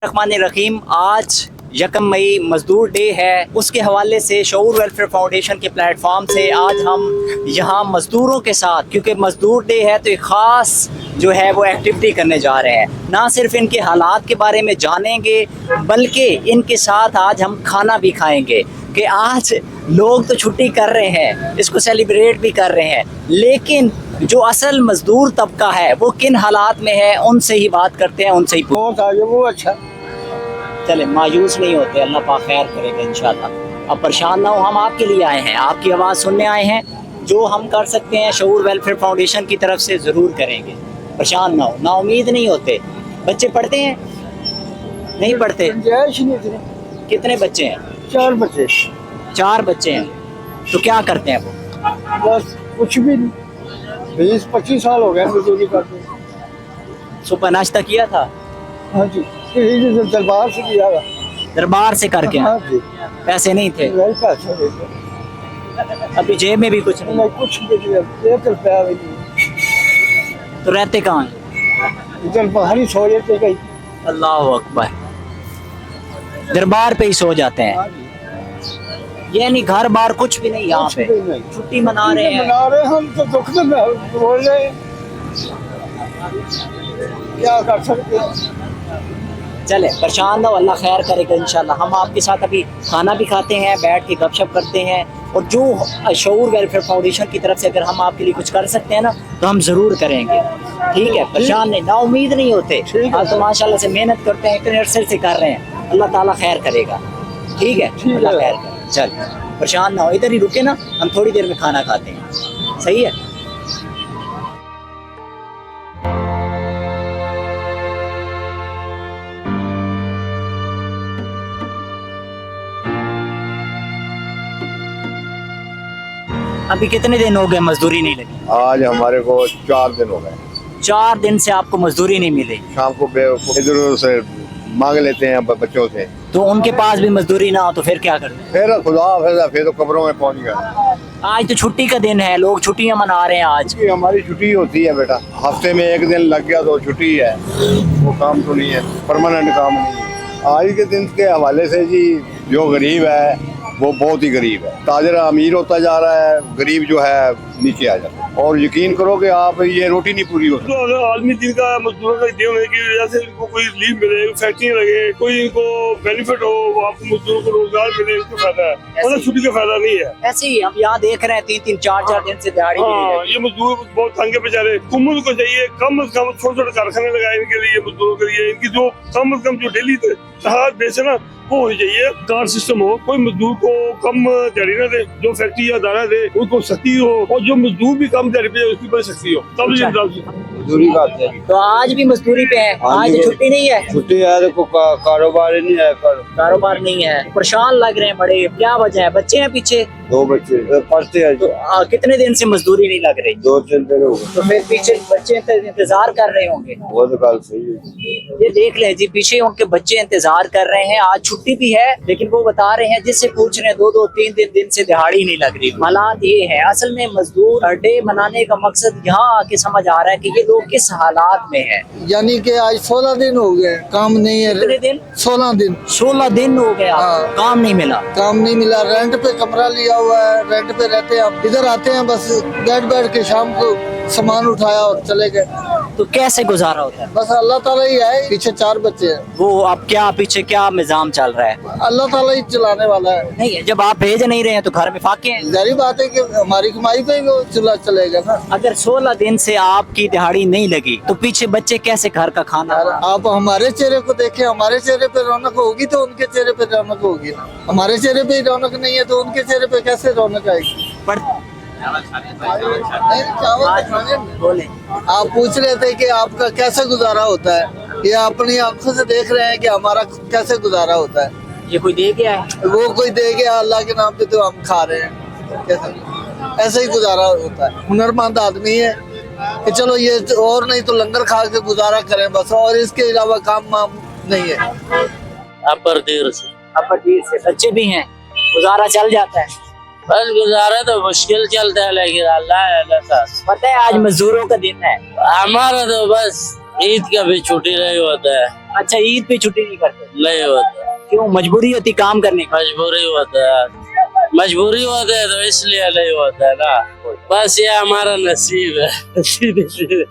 रहीम। आज 1 मई मजदूर डे है, उसके हवाले से शऊर वेलफेयर फाउंडेशन के प्लेटफॉर्म से आज हम यहाँ मजदूरों के साथ, क्योंकि मजदूर डे है तो एक ख़ास जो है वो एक्टिविटी करने जा रहे हैं। ना सिर्फ इनके हालात के बारे में जानेंगे बल्कि इनके साथ आज हम खाना भी खाएंगे कि आज लोग तो छुट्टी कर रहे हैं, इसको सेलिब्रेट भी कर रहे हैं, लेकिन जो असल मजदूर तबका है वो किन हालात में है, उनसे ही बात करते हैं, उनसे ही बहुत आगे वो अच्छा। चले मायूस नहीं होते, अल्लाह पाक खैर करेगा इंशाल्लाह। अब परेशान ना हो, हम आपके लिए आए हैं, आपकी आवाज़ सुनने आए हैं। जो हम कर सकते हैं शऊर वेलफेयर फाउंडेशन की तरफ से ज़रूर करेंगे। परेशान ना हो, ना उम्मीद नहीं होते। बच्चे पढ़ते हैं नहीं पढ़ते? कितने बच्चे हैं? 4 बच्चे। 4 बच्चे हैं। तो क्या करते हैं वो? बस कुछ भी नहीं, 20-25 साल हो गए मजदूरी करते। सुबह नाश्ता किया था? हाँ जी, दरबार से किया था। दरबार से करके? हाँ जी। पैसे नहीं थे? नहीं, पैसे नहीं थे। अभी जेब में भी कुछ नहीं? नहीं, कुछ भी नहीं, 1 रुपया भी नहीं। तो रहते कहाँ हैं? इधर बाहर ही सो जाते कहीं। अल्लाह अकबर, दरबार पे ही सो जाते हैं? हाँ जी। यानी घर बार कुछ भी नहीं यहाँ पे? छुट्टी मना रहे हैं? मना रहे हैं हम तो, दुख में बोल रहे हैं, क्या कर सकते हैं। चले परेशान ना हो, अल्लाह खैर करेगा इंशाल्लाह। हम आपके साथ अभी खाना भी खाते हैं, बैठ के गपशप करते हैं, और जो शऊर वेलफेयर फाउंडेशन की तरफ से अगर हम आपके लिए कुछ कर सकते हैं ना तो हम ज़रूर करेंगे। ठीक है, परेशान नहीं, ना उम्मीद नहीं होते। आज तो माशाल्लाह से मेहनत करते हैं, इतने अरसे से कर रहे हैं, अल्लाह ताला खैर करेगा। ठीक है, अल्लाह खैर करे। चल परेशान ना हो, इधर ही रुके ना, हम थोड़ी देर में खाना खाते हैं। सही है। अभी कितने दिन हो गए मजदूरी नहीं लगी? आज हमारे को 4 दिन हो गए। 4 दिन से आपको मजदूरी नहीं मिली? शाम को इधर उधर से मांग लेते हैं बच्चों से। तो उनके पास भी मजदूरी ना हो तो फिर क्या करते हैं? फिर खुदा हाफिज़, फिर तो कब्रों में पहुंच गए। आज तो छुट्टी का दिन है, लोग छुट्टियां मना रहे हैं आज। हमारी छुट्टी होती है बेटा, हफ्ते में 1 दिन लग गया तो छुट्टी है, वो काम तो नहीं है, परमानेंट काम नहीं है। आज के दिन के हवाले से जी जो गरीब है वो बहुत ही गरीब है, ताजर अमीर होता जा रहा है, गरीब जो है नीचे आ जाता है। और यकीन करो कि आप ये रोटी नहीं पूरी होती। तो आदमी दिन का मजदूरों का दिन होने की वजह से इनको कोई रिलीफ मिले, फैक्ट्री लगे, कोई इनको बेनिफिट हो, आपको मजदूरों को रोजगार मिले, इसको फायदा है, मतलब छुट्टी का फायदा नहीं है। ऐसे ही हम यहाँ देख रहे हैं 3-3, 4-4 दिन से दिहाड़ी नहीं हाँ, लगी। ये मजदूर बहुत तंग है बेचारे। हुकूमत को चाहिए कम से कम छोटे-छोटे कारखाने लगाए इनके लिए, मजदूरों के लिए। इनकी जो कम से कम जो डेली हाथ बेचे ना वो होनी चाहिए, कार्ड सिस्टम हो, कोई मजदूर को कम दिहाड़ी न दे, जो फैक्ट्री या दाना दे उसको सख्ती हो, और जो मजदूर भी कम दिहाड़ी पे उसकी बड़ी सख्ती हो, तब ये मजदूरी करते हैं। तो आज भी मजदूरी पे है? आज तो छुट्टी नहीं है? छुट्टी है, देखो कारोबार ही नहीं है, कारोबार नहीं है, परेशान लग रहे हैं बड़े। क्या वजह है? बच्चे हैं पीछे? 2 बच्चे पढ़ते हैं। तो कितने दिन से मजदूरी नहीं लग रही? 2-3 दिन हो गए। तो फिर पीछे बच्चे इंतजार कर रहे होंगे। वो तो बात सही है। ये देख ले जी, पीछे उनके बच्चे इंतजार कर रहे हैं। आज छुट्टी भी है, लेकिन वो बता रहे हैं, जिससे पूछ रहे हैं 2-2, 3 दिन से दिहाड़ी नहीं लग रही। हालात ये है। असल में मजदूर डे मनाने का मकसद यहाँ आके समझ आ रहा है कि ये लोग किस हालात में है। यानी कि आज 16 दिन हो गए काम नहीं है। कितने दिन? 16 दिन। 16 दिन हो गया, हाँ। काम नहीं मिला? काम नहीं मिला, रेंट पे कमरा लिया हुआ है, रेंट पे रहते हैं। हम इधर आते हैं, बस बैठ के शाम को सामान उठाया और चले गए। तो कैसे गुजारा होता है? बस अल्लाह ताला ही है। पीछे 4 बच्चे हैं। वो अब क्या पीछे क्या निजाम चल रहा है? अल्लाह ताला ही चलाने वाला है। नहीं, जब आप भेज नहीं रहे हैं तो घर में फाके हैं। जारी बात है कि हमारी कमाई पे ही वो चलेगा ना। अगर 16 दिन से आपकी दिहाड़ी नहीं लगी तो पीछे बच्चे कैसे घर का खाना? आप हमारे चेहरे को देखें, हमारे चेहरे पे रौनक होगी तो उनके चेहरे पे रौनक होगी। हमारे चेहरे पे ही रौनक नहीं है तो उनके चेहरे पे कैसे रौनक आएगी? पर नहीं, चावल तो खाने में। बोले आप पूछ रहे थे कि आपका कैसे गुजारा होता है, ये अपनी आंखों से देख रहे हैं कि हमारा कैसे गुजारा होता है। ये कोई दे गया है? वो कोई दे गया अल्लाह के नाम पे तो हम खा रहे हैं। कैसे ऐसे ही गुजारा होता है। हुनरमंद आदमी है कि चलो ये और नहीं तो लंगर खा के गुजारा करें बस, और इसके अलावा काम नहीं है। अपर देर से बच्चे भी हैं, गुजारा चल जाता है? बस गुजारा तो मुश्किल चलता है, लेकिन अल्लाह है। पता है आज मजदूरों का दिन है। हमारा तो बस ईद का भी छुट्टी नहीं होता है। अच्छा, ईद पे छुट्टी नहीं करते? नहीं होता, क्यों, मजबूरी होती काम करने की? मजबूरी होता है। मजबूरी होता है तो इसलिए नहीं होता है ना। बस ये हमारा नसीब है। सीधे सीधे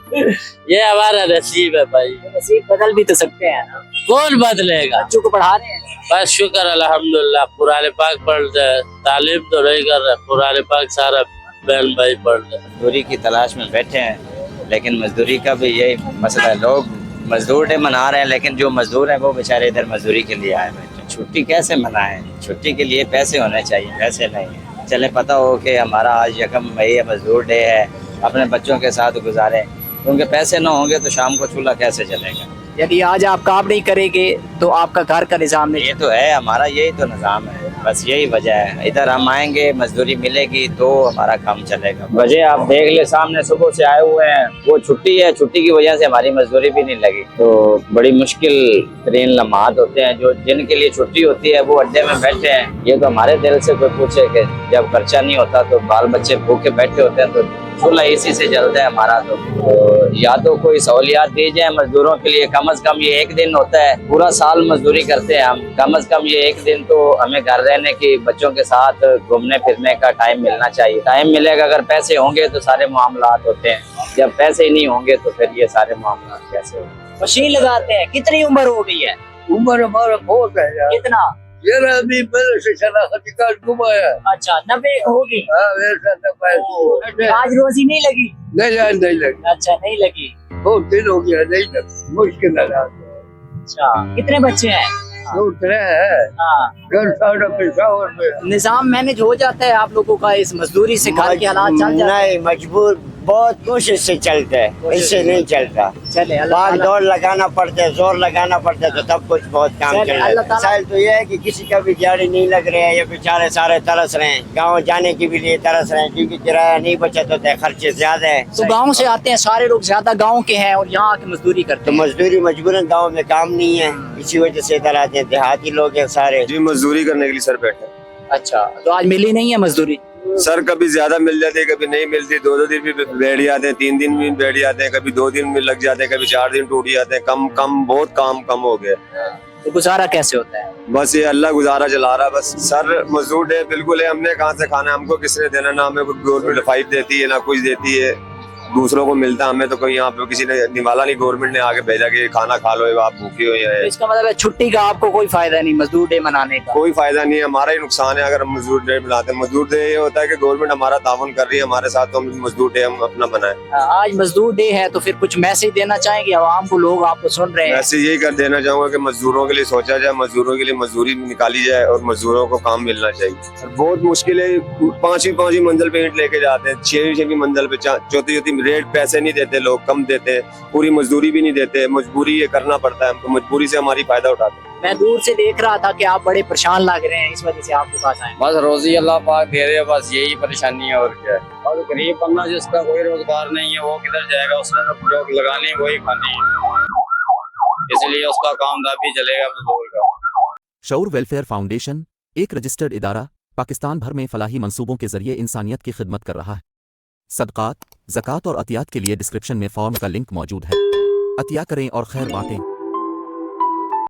ये हमारा नसीब है भाई। नसीब बदल भी तो सकते हैं ना। कौन बदलेगा? बच्चों को पढ़ा रहे हैं? बस शुक्र अल्हम्दुलिल्लाह, कुरान पाक पढ़ते हैं। तालीम तो नहीं कर रहे, कुरान पाक सारा बहन भाई पढ़ रहे। मजदूरी की तलाश में बैठे हैं, लेकिन मजदूरी का भी यही मसला है। लोग मजदूर डे मना रहे हैं, लेकिन जो मजदूर हैं वो बेचारे इधर मजदूरी के लिए आए बैठे। छुट्टी कैसे मनाएं? छुट्टी के लिए पैसे होने चाहिए, पैसे नहीं है। चले पता हो कि हमारा आज 1 मई है, मजदूर डे है, अपने बच्चों के साथ गुजारें। उनके पैसे ना होंगे तो शाम को चूल्हा कैसे चलेगा? यदि आज आप काम नहीं करेंगे तो आपका घर का निजाम नहीं। ये तो है हमारा, यही तो निज़ाम है, बस यही वजह है। इधर हम आएंगे, मजदूरी मिलेगी तो हमारा काम चलेगा। वजह आप देख ले, सामने सुबह से आए हुए हैं, वो छुट्टी है, छुट्टी की वजह से हमारी मजदूरी भी नहीं लगी। तो बड़ी मुश्किल तरीन लम्हात होते हैं। जो जिनके लिए छुट्टी होती है वो अड्डे में बैठे हैं। ये तो हमारे दिल से कोई पूछे कि जब खर्चा नहीं होता तो बाल बच्चे भूखे बैठे होते हैं, तो चूल्हा इसी से जलता है हमारा। तो या तो कोई सहूलियात दी जाए मजदूरों के लिए। कम से कम ये 1 दिन होता है, पूरा साल मजदूरी करते हैं हम, कम से कम ये 1 दिन तो हमें घर रहने की, बच्चों के साथ घूमने फिरने का टाइम मिलना चाहिए। टाइम मिलेगा, अगर पैसे होंगे तो सारे मामलात होते हैं। जब पैसे ही नहीं होंगे तो फिर ये सारे मामलात कैसे होंगे? मशीन लगाते हैं। कितनी उम्र हो गई है? उम्र हमारा बहुत है यार। कितना? ये अभी पहले से चला हकीकत घुमाया। अच्छा, 90 होगी। हाँ, वैसा तो भाई। आज रोजी नहीं लगी? नहीं यार, नहीं लगी। अच्छा, नहीं लगी। बहुत दिन हो गया, नहीं लगी, मुश्किल है यार। अच्छा, कितने बच्चे हैं? 2 तरह है। हाँ, घर सारा पेशावर में। निजाम मैनेज हो जाता है आप लोगों का इस मजदूरी से? घर के हालात चल जाते हैं? नहीं, मजबूर बहुत कोशिश से चलते है, इससे नहीं चलता। चले भाग दौड़ लगाना पड़ता है, जोर लगाना पड़ता है, तो तब कुछ बहुत काम चले, चल अल्लाह रहा है। ताला- मसाइल तो ये है कि किसी का भी दिहाड़ी नहीं लग रहा है, ये बेचारे सारे तरस रहे हैं, गाँव जाने के भी लिए तरस रहे हैं, क्योंकि किराया नहीं बचत होता है, खर्चे ज्यादा है। तो गांव से आते हैं सारे लोग, ज्यादा गांव के हैं और यहाँ आके मजदूरी करते तो हैं। मजदूरी मजबूरन गाँव में काम नहीं है, इसी वजह से इधर आते हैं। देहाती लोग हैं सारे। जी मजदूरी करने के लिए सर बैठे। अच्छा, तो आज मिली नहीं है मजदूरी? सर कभी ज्यादा मिल जाती है, कभी नहीं मिलती। 2-2 दिन भी बैठ जाते हैं, 3 दिन भी बैठ जाते हैं, कभी 2 दिन भी लग जाते हैं, कभी 4 दिन टूट जाते हैं। कम बहुत काम कम हो गया। तो गुजारा कैसे होता है? बस ये अल्लाह गुजारा चला रहा है बस। सर मजदूर डे बिल्कुल है, हमने कहाँ से खाना, हमको किसने देना? ना हमें गवर्नमेंट 5 देती है, ना कुछ देती है, दूसरों को मिलता है। हमें तो कोई यहाँ पे किसी ने निवाला नहीं, गवर्नमेंट ने आके भेजा कि खाना खा लो, आप भूखे हो या तो इसका मतलब है छुट्टी का आपको कोई फायदा नहीं मजदूर डे मनाने का? कोई फायदा नहीं है, हमारा ही नुकसान है अगर हम मजदूर डे बनाते हैं। मजदूर डे ये होता है कि गवर्नमेंट हमारा ताउन कर रही है हमारे साथ, तो हम मजदूर डे हम अपना बनाए। आज मजदूर डे है तो फिर कुछ मैसेज देना चाहेंगे आवाम को? लोग आपको सुन रहे हैं। ऐसे यही कर देना चाहूंगा कि मजदूरों के लिए सोचा जाए, मजदूरों के लिए मजदूरी निकाली जाए और मजदूरों को काम मिलना चाहिए। बहुत मुश्किल है, 5वीं मंजिल पे ईंट लेके जाते हैं, 6वीं मंजिल पे, चौथी रेट पैसे नहीं देते लोग, कम देते हैं, पूरी मजदूरी भी नहीं देते। मजबूरी ये करना पड़ता है हमको, मजबूरी से हमारी फायदा उठाते हैं। मैं दूर से देख रहा था कि आप बड़े परेशान लग रहे हैं, इस वजह से आपके पास आए। बस रोजी अल्लाह पाक दे रहे हैं, बस यही परेशानी है और क्या है। और गरीब बंदा जिसका कोई रोजगार नहीं है वो किधर जाएगा? उसने तो प्रयोग लगानी है, वही खानी है, इसलिए उसका काम तभी चलेगा मजदूर का। शऊर वेलफेयर फाउंडेशन एक रजिस्टर्ड इदारा पाकिस्तान भर में फलाही मंसूबों के जरिए इंसानियत की खिदमत कर रहा है। सदकात, ज़कात और अतियात के लिए डिस्क्रिप्शन में फॉर्म का लिंक मौजूद है। अतिया करें और खैर बांटें।